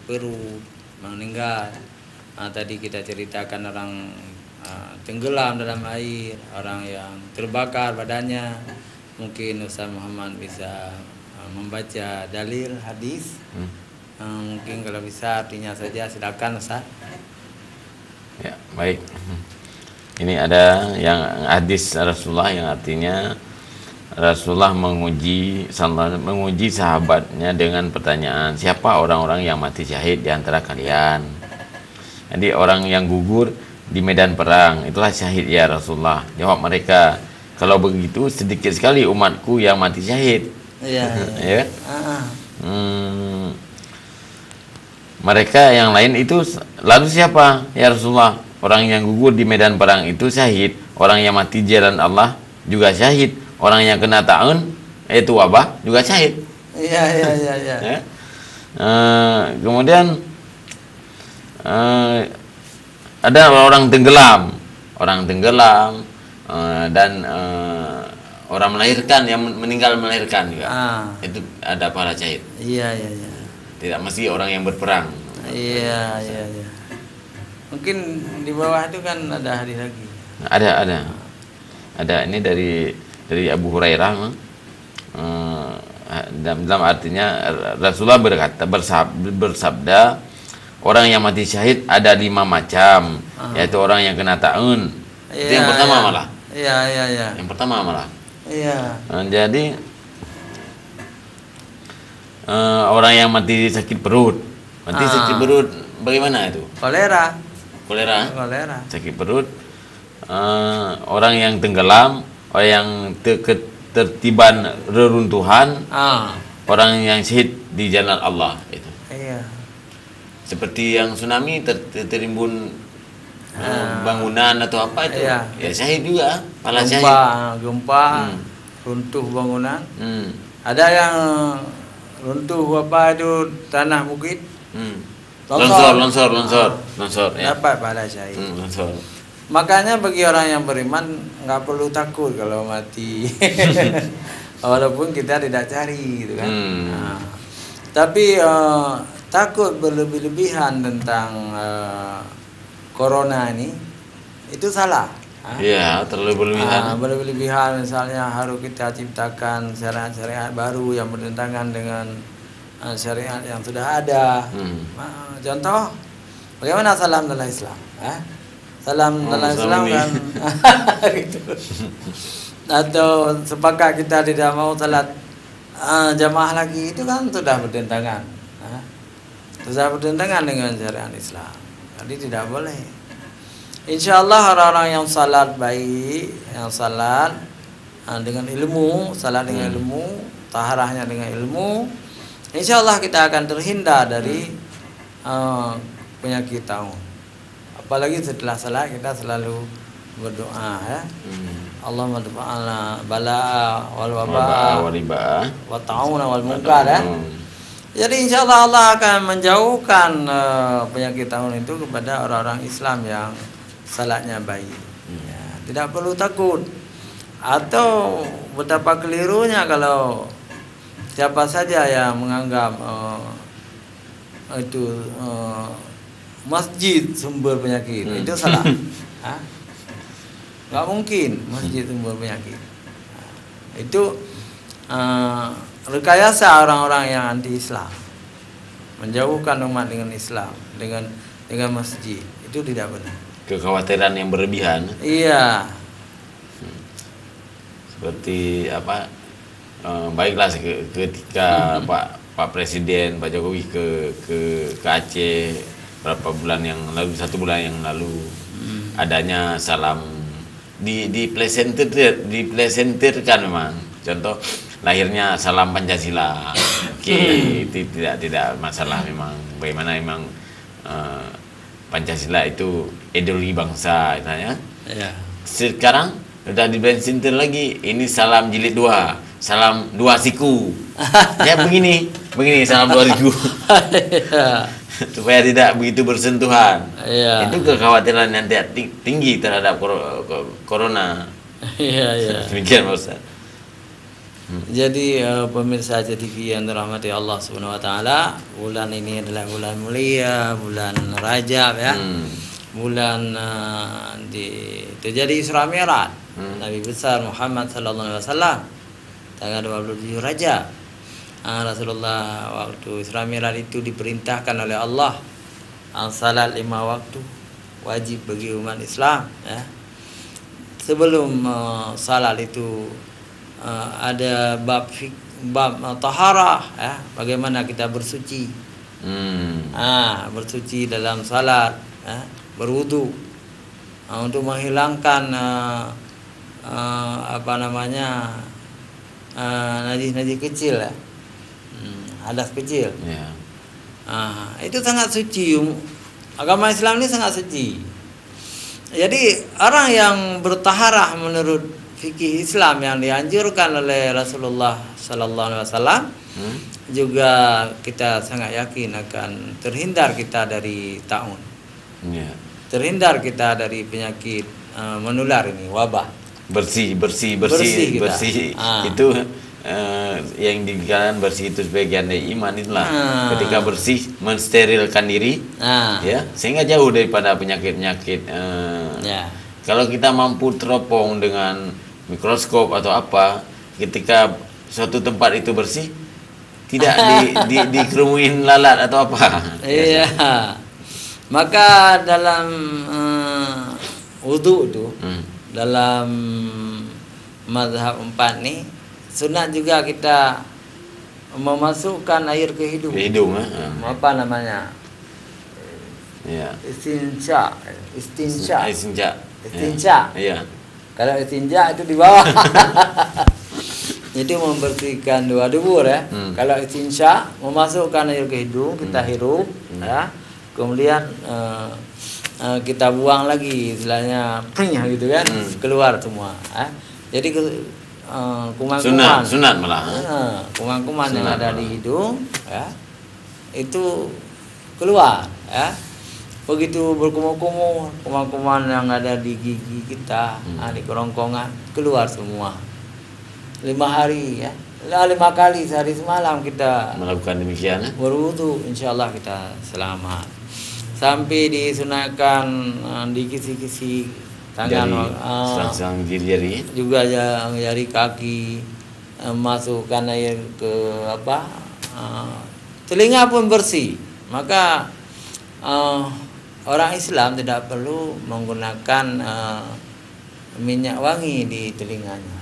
perut, meninggal. Tadi kita ceritakan orang tenggelam dalam air, orang yang terbakar badannya. Mungkin Ustaz Muhammad bisa membaca dalil hadis. Mungkin kalau bisa artinya saja, silakan Ustaz. Ya, baik. Ini ada yang hadis Rasulullah yang artinya Rasulullah menguji sahabatnya dengan pertanyaan, siapa orang-orang yang mati syahid di antara kalian? Jadi orang yang gugur di medan perang itulah syahid ya Rasulullah. Jawab mereka, kalau begitu sedikit sekali umatku yang mati syahid. Iya. Ya. Mereka yang lain itu lalu siapa ya Rasulullah? Orang yang gugur di medan perang itu syahid, orang yang mati di jalan Allah juga syahid, orang yang kena ta'un yaitu wabah juga syahid. Iya. Ya. Kemudian ada orang tenggelam dan orang melahirkan, yang meninggal melahirkan juga. Itu ada pahala syahid. Iya. Tidak mesti orang yang berperang. Iya. Mungkin di bawah itu kan ada hadis lagi. Ada ini dari Abu Hurairah. Dalam artinya Rasulullah bersabda, orang yang mati syahid ada 5 macam, yaitu orang yang kena ta'un. Itu yang pertama malah. Iya. Yang pertama malah. Iya. Jadi orang yang mati sakit perut. Sakit perut bagaimana itu? Kolera. Sakit perut. Orang yang tenggelam, orang yang tertiban reruntuhan, orang yang syahid di jalan Allah itu. Iya. Seperti yang tsunami tertimbun bangunan atau apa itu. Iya. Ya syahid juga, pahala syahid. Gempa, runtuh bangunan. Ada yang runtuh apa itu tanah bukit. Longsor ya. Dapat pahala syahid. Longsor. Makanya bagi orang yang beriman nggak perlu takut kalau mati. Walaupun kita tidak cari gitu kan. Tapi takut berlebih-lebihan tentang corona ini itu salah. Iya, terlalu berlebihan. Berlebihan, misalnya harus kita ciptakan syariat-syariat baru yang bertentangan dengan syariat yang sudah ada. Contoh, bagaimana salam dalam Islam? Salam dalam Islam kan gitu. Atau sepakat kita tidak mau salat jamaah lagi, itu kan sudah bertentangan. Sudah bertentangan dengan syariat Islam. Jadi tidak boleh. Insya Allah orang-orang yang salat baik, yang salat dengan ilmu, taharahnya dengan ilmu, insya Allah kita akan terhindar dari penyakit taun. Apalagi setelah salat kita selalu berdoa ya. Allahumma dafa'ana bala'a wal waba'a wa ta'una wal munkar ya. Jadi insya Allah akan menjauhkan penyakit taun itu kepada orang-orang Islam yang salatnya baik. Ya, tidak perlu takut. Atau betapa kelirunya kalau siapa saja yang menganggap masjid sumber penyakit, itu salah. Nggak mungkin masjid sumber penyakit. Itu rekayasa orang-orang yang anti-Islam, menjauhkan umat dengan Islam, dengan masjid, itu tidak benar. Kekhawatiran yang berlebihan. Iya. Seperti apa? Baiklah ketika Pak Presiden Pak Jokowi ke Aceh berapa bulan yang lalu, 1 bulan yang lalu, adanya salam diplesentirkan memang. Contoh lahirnya salam Pancasila. Itu tidak masalah memang. Bagaimana memang Pancasila itu ideologi bangsa, ya. Sekarang udah diplesentir lagi. Ini salam jilid 2. Salam 2 siku. Ya begini salam 2 siku. Supaya tidak begitu bersentuhan. Itu kekhawatiran yang tinggi terhadap corona. Demikian Ustaz. Jadi pemirsa TV yang dirahmati Allah Subhanahu wa taala, bulan ini adalah bulan mulia, bulan Rajab ya. Bulan terjadi Isra Mi'raj Nabi besar Muhammad sallallahu alaihi wasallam tanggal 27 Rajab. Rasulullah waktu Isra Mi'raj itu diperintahkan oleh Allah salat 5 waktu wajib bagi umat Islam ya. Sebelum salat itu ada bab taharah ya, bagaimana kita bersuci. Bersuci dalam salat ya, berwudu untuk menghilangkan najis-najis kecil ya. Hadas kecil. Itu sangat suci. Agama Islam ini sangat suci. Jadi orang yang bertaharah menurut fikih Islam yang dianjurkan oleh Rasulullah sallallahu alaihi wasallam juga kita sangat yakin akan terhindar kita dari taun. Terhindar kita dari penyakit menular ini, wabah. Bersih. Itu yang dikatakan bersih itu sebagian dari iman itulah. Ketika bersih mensterilkan diri ya, sehingga jauh daripada penyakit-penyakit. Kalau kita mampu teropong dengan mikroskop atau apa, ketika suatu tempat itu bersih, tidak dikerumuin lalat atau apa. Iya. Maka dalam wudu itu, dalam mazhab 4 nih, sunat juga kita memasukkan air ke hidung. Ke hidung, apa namanya? Istinja. Iya. Kalau istinja itu di bawah. Itu membersihkan dua dubur ya. Kalau istinja memasukkan air ke hidung, kita hirup ya. Kemudian kita buang lagi, istilahnya gitu kan, keluar semua. Jadi kuman-kuman, sunat malah. Kuman-kuman yang ada di hidung, ya, itu keluar. Ya. Begitu berkumur-kumur, kuman-kuman yang ada di gigi kita, di kerongkongan, keluar semua. 5 hari ya. 5 kali sehari semalam kita melakukan demikian. Berwudu, insyaallah kita selamat. Sampai disunahkan di kisi-kisi tangan, selang jari, juga jari kaki, masukkan air ke telinga pun bersih. Maka orang Islam tidak perlu menggunakan minyak wangi di telinganya.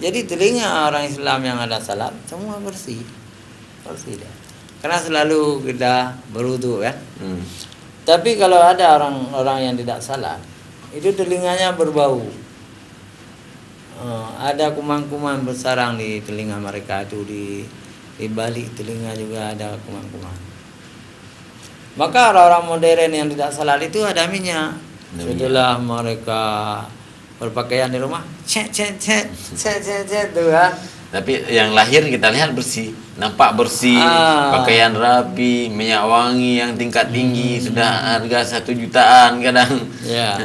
Jadi telinga orang Islam yang ada salat semua bersih deh. Karena selalu kita berwudu kan. Tapi kalau ada orang-orang yang tidak salat, itu telinganya berbau. Ada kuman-kuman bersarang di telinga mereka itu, di balik telinga juga ada kuman-kuman. Maka orang-orang modern yang tidak salat itu ada minyak. Setelah mereka berpakaian di rumah, cet tuh kan. Tapi yang lahir kita lihat bersih, nampak bersih, pakaian rapi, minyak wangi yang tingkat tinggi, sudah harga 1 jutaan kadang. Ya.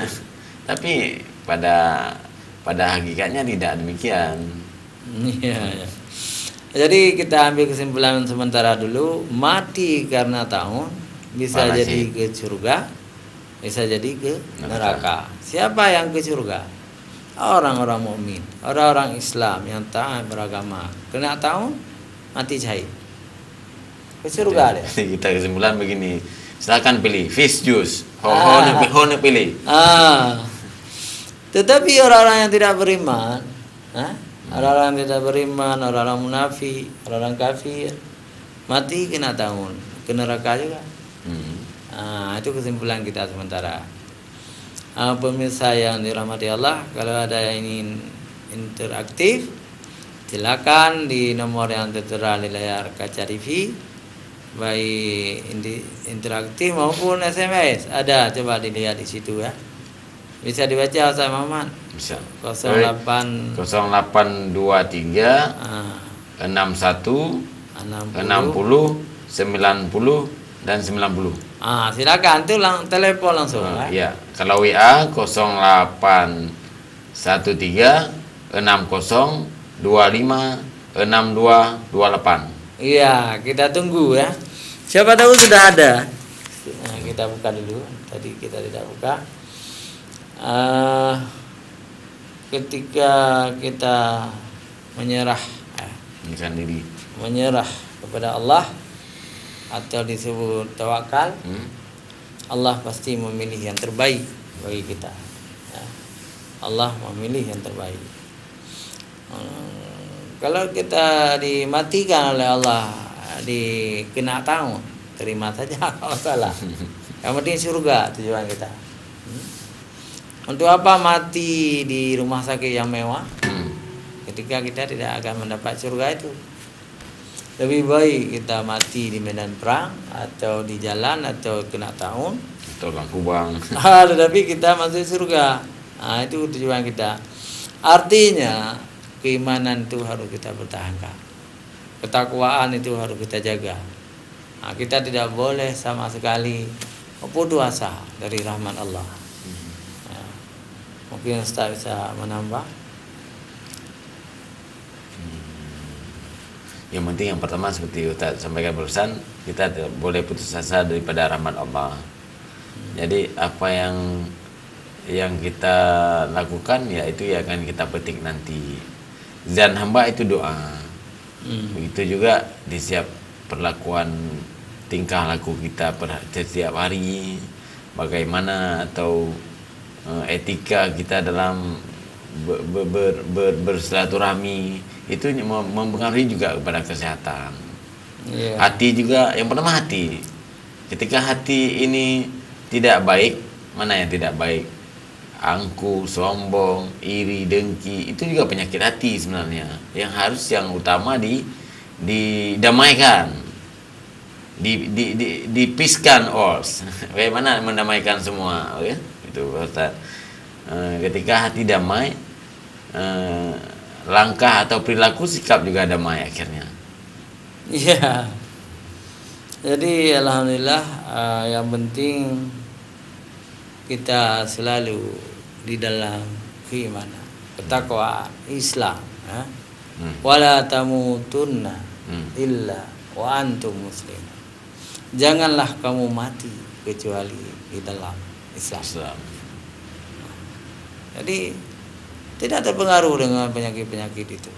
Tapi pada hakikatnya tidak demikian. Iya. Jadi kita ambil kesimpulan sementara dulu, mati karena taun bisa jadi ke surga, bisa jadi ke neraka. Siapa yang ke surga? Orang-orang mukmin, orang-orang Islam yang taat beragama. Kena tahun mati syahid, ke surga deh. Kita kesimpulan begini, silakan pilih fish juice, hone pilih. Tetapi orang-orang yang tidak beriman, orang-orang yang tidak beriman, orang-orang munafik, orang-orang kafir, mati kena tahun, ke neraka juga. Itu kesimpulan kita sementara. Pemirsa yang dirahmati Allah, kalau ada yang ingin interaktif, silakan di nomor yang tertera di layar kaca TV, baik interaktif maupun SMS. Ada, coba dilihat di situ ya. Bisa dibaca Ustaz Muhammad? Bisa. 0823 61 61 60 90 dan 90. Silakan itu telepon langsung. Ya. Kalau WA 0813 60 256228. Iya, kita tunggu ya. Siapa tahu sudah ada. Nah, kita buka dulu. Tadi kita tidak buka. Ketika kita menyerah kepada Allah atau disebut tawakal, Allah pasti memilih yang terbaik bagi kita. Ya. Allah memilih yang terbaik. Kalau kita dimatikan oleh Allah, dikena tahun, terima saja, nggak masalah. Yang penting surga tujuan kita. Untuk apa mati di rumah sakit yang mewah ketika kita tidak akan mendapat surga itu? Lebih baik kita mati di medan perang atau di jalan atau kena tahun atau kubang. Tetapi kita masuk surga. Nah, itu tujuan kita. Artinya keimanan itu harus kita pertahankan. Ketakwaan itu harus kita jaga. Nah, kita tidak boleh sama sekali putus asa dari rahmat Allah. Nah, mungkin Ustaz bisa menambah. Yang penting yang pertama seperti Ustaz sampaikan barusan, kita tidak boleh putus asa daripada rahmat Allah. Jadi apa yang kita lakukan ya itu yang akan kita petik nanti. Zan hamba itu doa. Begitu juga di setiap perlakuan tingkah laku kita setiap hari, bagaimana atau etika kita dalam bersilaturahmi itu mempengaruhi juga kepada kesehatan. Hati juga, yang pertama hati. Ketika hati ini tidak baik, mana yang tidak baik? Angkuh, sombong, iri, dengki, itu juga penyakit hati sebenarnya. Yang utama didamaikan, dipiskan bagaimana mendamaikan semua, okay? Itu Ustaz. Ketika hati damai, langkah atau perilaku sikap juga damai akhirnya. Iya. Jadi alhamdulillah yang penting kita selalu di dalam keimanan, ketakwaan, Islam. Wala tamutunna illa wa antum muslimun. Janganlah kamu mati kecuali di dalam Islam. Jadi tidak terpengaruh dengan penyakit-penyakit itu.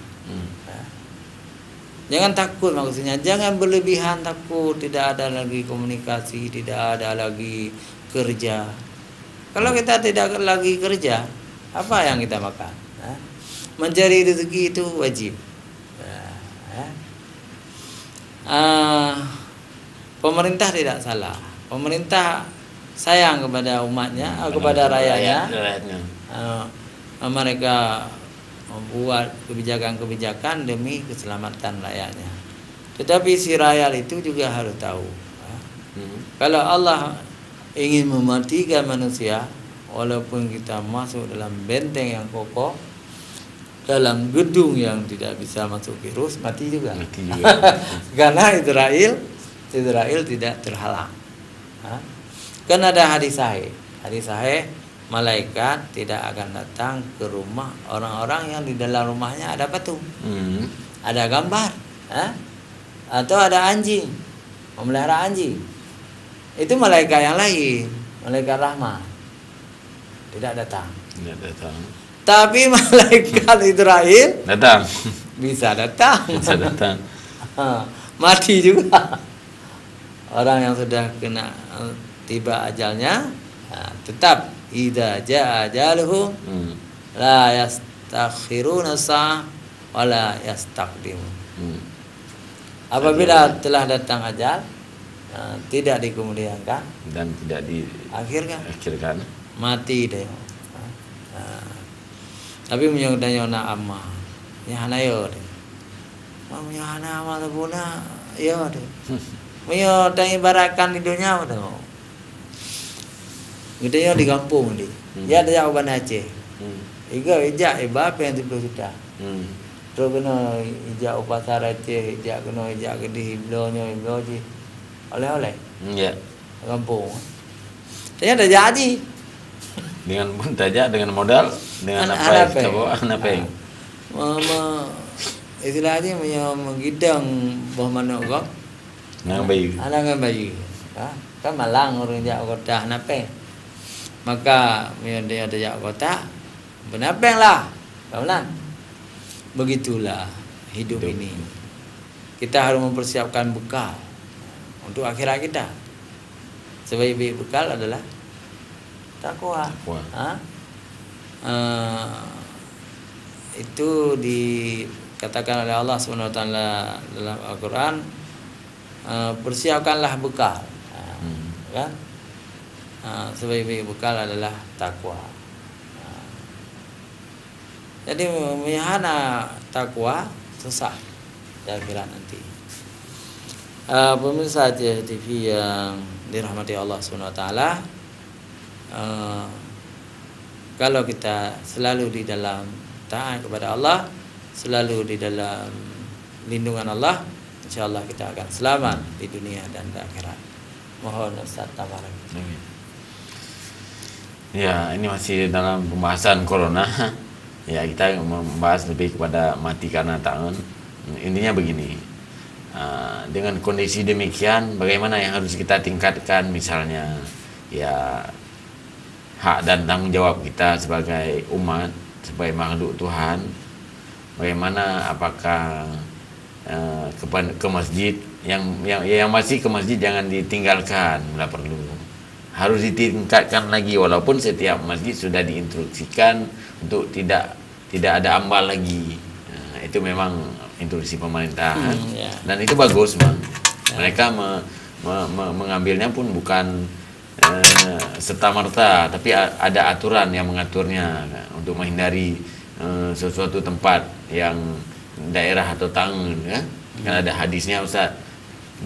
Jangan takut, maksudnya jangan berlebihan takut. Tidak ada lagi komunikasi, tidak ada lagi kerja. Kalau kita tidak lagi kerja, apa yang kita makan? Mencari rezeki itu wajib. Pemerintah tidak salah. Pemerintah sayang kepada umatnya, kepada rakyatnya. Mereka membuat kebijakan-kebijakan demi keselamatan rakyatnya. Tetapi si rakyat itu juga harus tahu, kalau Allah ingin mematikan manusia, walaupun kita masuk dalam benteng yang kokoh, dalam gedung yang tidak bisa masuk virus, mati juga. Karena Israel tidak terhalang. Kan ada hadis sahih, malaikat tidak akan datang ke rumah orang-orang yang di dalam rumahnya ada patung, ada gambar, atau ada anjing, memelihara anjing. Itu malaikat yang lain, malaikat rahmat, tidak datang. Tapi malaikat Israel datang, bisa datang. Mati juga. Orang yang sudah kena tiba ajalnya, tetap idza jaa ajaluhum la yastakhiruna sa'ah wa la yastaqdimun. Apabila telah datang ajal, tidak dikemudiankan dan tidak diakhirkan, mati deh. Tapi menyodanya amma ya hanayo deh. Mamnya hana amal buna ya deh. Menyodanya ibaratkan di dunia udah. Gedenya di kampung ni. Ya ada yang Uban Aceh. Iga ijak apa yang tiba sudah. Terus kena ijak pasar Aceh, kena ijak ke di Iblonya, je. Oleh-oleh. Ya. Kampung. Ternyata jadi. Dengan pun saja dengan modal, dengan apa yang kita bawa, istilahnya menggidang bawah mana kok Nang bayi. anak bayi kan malang orang jak kota nape maka dia ada jak kota benapeng lah kawan begitulah hidup ini kita harus mempersiapkan bekal untuk akhirat kita sebaik-baik bekal adalah takwa. Itu dikatakan oleh Allah Subhanahu wa taala dalam Al-Qur'an, persiapkanlah bekal. Kan? Sebaik-baik bekal adalah takwa. Jadi memihana takwa susah di akhirat nanti. Pemirsa TV yang dirahmati Allah Subhanahu wa taala, kalau kita selalu di dalam taat kepada Allah, selalu di dalam lindungan Allah, insyaallah kita akan selamat di dunia dan di akhirat. Mohon Ustaz tambah lagi. Ya, ini masih dalam pembahasan corona. Ya, kita membahas lebih kepada mati karena takut. Intinya begini, dengan kondisi demikian, bagaimana yang harus kita tingkatkan, misalnya ya hak dan tanggung jawab kita sebagai umat, sebagai makhluk Tuhan. Bagaimana, apakah ke masjid, yang masih ke masjid jangan ditinggalkan bila perlu, harus ditingkatkan lagi, walaupun setiap masjid sudah diinstruksikan untuk tidak ada ambal lagi. Itu memang instruksi pemerintahan, dan itu bagus, Bang. Mereka mengambilnya pun bukan serta-merta, tapi ada aturan yang mengaturnya untuk menghindari sesuatu tempat yang daerah atau tangan, ya. Kan ada hadisnya, Ustaz,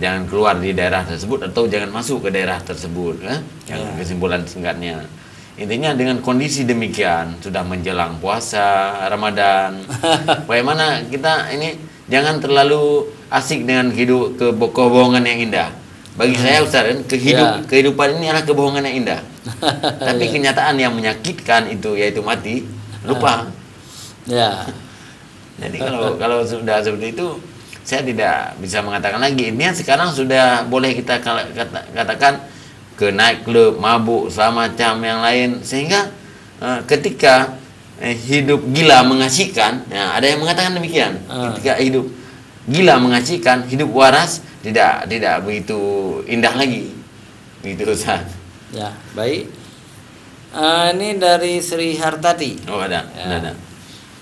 jangan keluar di daerah tersebut atau jangan masuk ke daerah tersebut, ya. Yang kesimpulan singkatnya, intinya dengan kondisi demikian sudah menjelang puasa Ramadan, bagaimana kita ini jangan terlalu asik dengan hidup kebohongan yang indah. Bagi saya, Ustaz, kehidupan ini adalah kebohongan yang indah. Tapi kenyataan yang menyakitkan itu yaitu mati, lupa. Ya. Jadi kalau sudah seperti itu, saya tidak bisa mengatakan lagi. Ini sekarang sudah boleh kita katakan ke night club, mabuk, semacam yang lain, sehingga ketika hidup gila mengasihkan, ya, ada yang mengatakan demikian. Ketika hidup gila mengasihkan, hidup waras tidak begitu indah lagi, begitu, Ustaz. Ya, baik. Ini dari Sri Hartati. Oh, ada.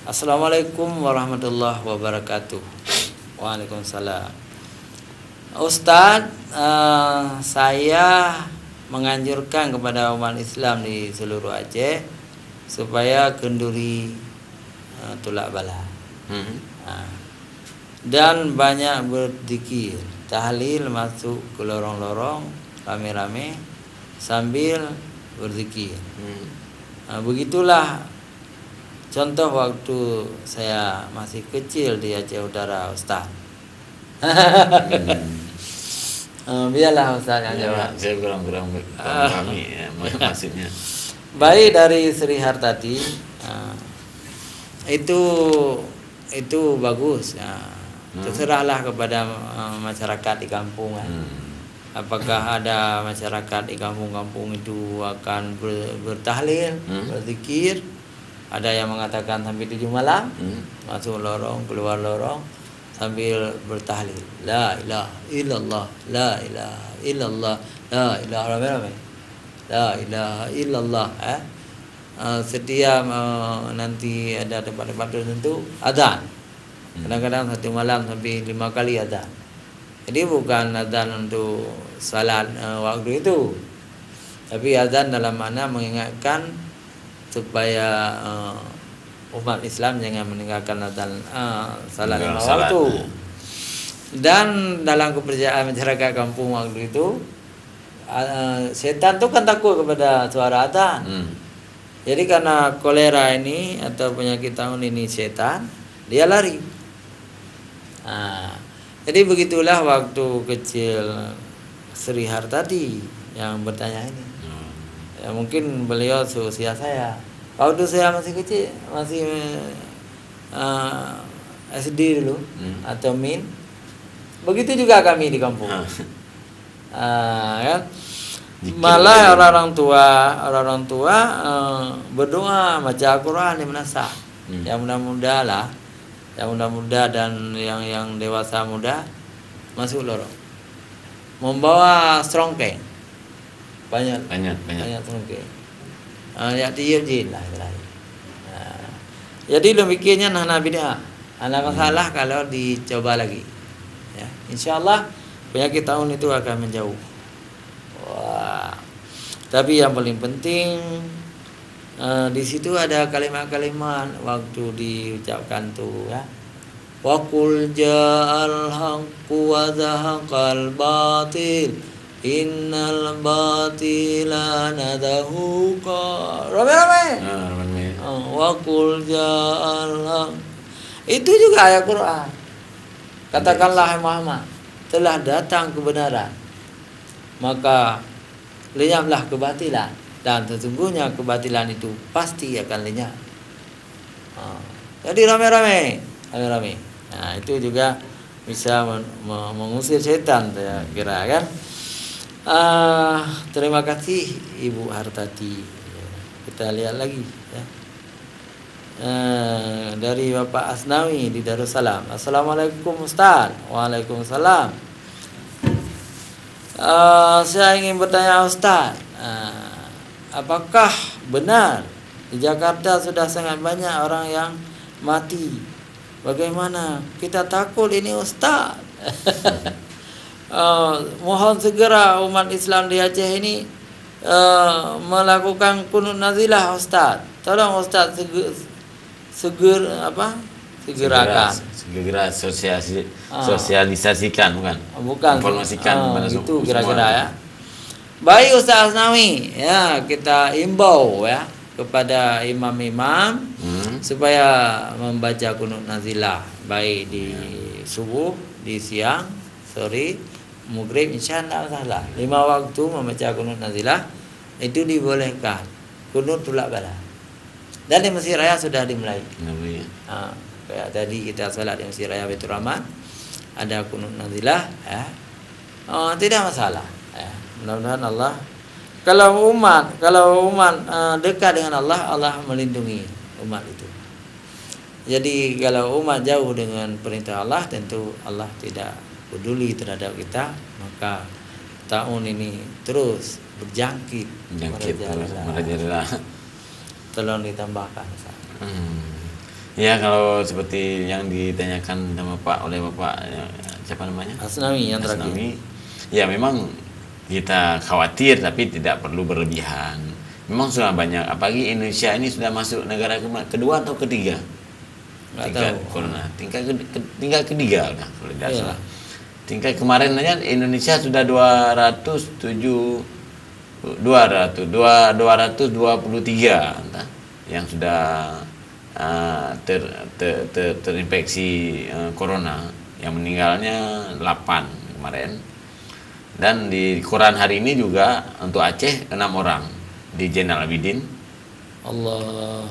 Assalamualaikum warahmatullahi wabarakatuh. Waalaikumsalam. Ustadz, saya menganjurkan kepada umat Islam di seluruh Aceh supaya kenduri tulak bala. Dan banyak berzikir, tahlil, masuk ke lorong-lorong rame-rame sambil berzikir. Begitulah contoh waktu saya masih kecil di Aceh Utara, Ustaz. Biarlah Ustaz yang jawab. Saya kurang pahami ya, maksudnya. Baik, dari Sri Hartati, itu bagus. Ya. Terserahlah kepada masyarakat di kampung. Apakah ada masyarakat di kampung-kampung itu akan bertahlil, berzikir? Ada yang mengatakan sampai 7 malam, masuk lorong, keluar lorong sambil bertahlil. La ilaha illallah, la ilaha illallah, la ilaha rame-rame. La ilaha illallah. Setiap nanti ada tempat-tempat tertentu azan. Kadang-kadang satu malam sampai 5 kali azan. Jadi bukan azan untuk salat waktu itu, tapi azan dalam makna mengingatkan supaya umat Islam jangan meninggalkan azan salat 5 waktu. Dan dalam kepercayaan masyarakat kampung waktu itu, setan itu kan takut kepada suara azan. Jadi karena kolera ini atau penyakit tahun ini setan, dia lari. Jadi begitulah waktu kecil Sri Hartati yang bertanya ini. Ya, mungkin beliau seusia saya. Waktu saya masih kecil, masih SD dulu atau min. Begitu juga kami di kampung. Kan? Malah orang-orang tua berdoa baca Al-Quran di manasa. Yang muda-muda lah, yang muda-muda dan yang dewasa muda masuk lorong. Membawa strongkeng. Banyak strongkeng. Ya dia lah. Jadi demikiannya nah bid'ah. Ada masalah kalau dicoba lagi. Ya, insyaallah penyakit tahun itu akan menjauh. Wah. Tapi yang paling penting di situ ada kalimat-kalimat waktu diucapkan tuh ya. Wa qul ja'al haqqu wa zahaqal batil innal batila nadahuqa. Rame-rame. Wa qul ja'al haqq. Itu juga ayat Quran. Katakanlah Muhammad, telah datang kebenaran, maka lenyaplah kebatilan, dan sesungguhnya kebatilan itu pasti akan lenyap. Jadi rame-rame. Nah, itu juga bisa mengusir setan, saya kira kan. Terima kasih Ibu Hartati. Kita lihat lagi ya. Dari Bapak Asnawi di Darussalam. Assalamualaikum Ustaz. Waalaikumsalam. Saya ingin bertanya Ustaz, apakah benar di Jakarta sudah sangat banyak orang yang mati? Bagaimana? Kita takut ini Ustaz. Mohon segera umat Islam di Aceh ini melakukan kunut nazilah Ustaz. Tolong Ustaz segera sosialisasikan bukan informasikan kepada itu kira-kira ya. Baik Ustaz Asnawi, ya kita imbau ya kepada imam-imam supaya membaca kunut nazilah baik di subuh, di siang, sore, maghrib, insyaallah salah. 5 waktu membaca kunut nazilah itu dibolehkan. Kunut tulak bala. Dan di Mesir Raya sudah dimulai. Kayak tadi kita salat di Mesir Raya Baitur Rahman, ada kunut nazilah ya. Tidak masalah ya. Mudah-mudahan Allah kalau umat dekat dengan Allah, Allah melindungi umat itu. Jadi kalau umat jauh dengan perintah Allah, tentu Allah tidak peduli terhadap kita, maka tahun ini terus berjangkit merajalela. Tolong ditambahkan. Ya, kalau seperti yang ditanyakan sama oleh Bapak siapa namanya? Asnawi yang terakhir. Ya, memang kita khawatir tapi tidak perlu berlebihan. Memang sudah banyak, apalagi Indonesia ini sudah masuk negara kedua atau ketiga? Tingkat corona. Tingkat ketiga udah kalau tidak salah. Tingkat kemarin aja Indonesia sudah 223 yang sudah terinfeksi corona, yang meninggalnya 8 kemarin. Dan di Quran hari ini juga untuk Aceh 6 orang di Zainal Abidin. Allah.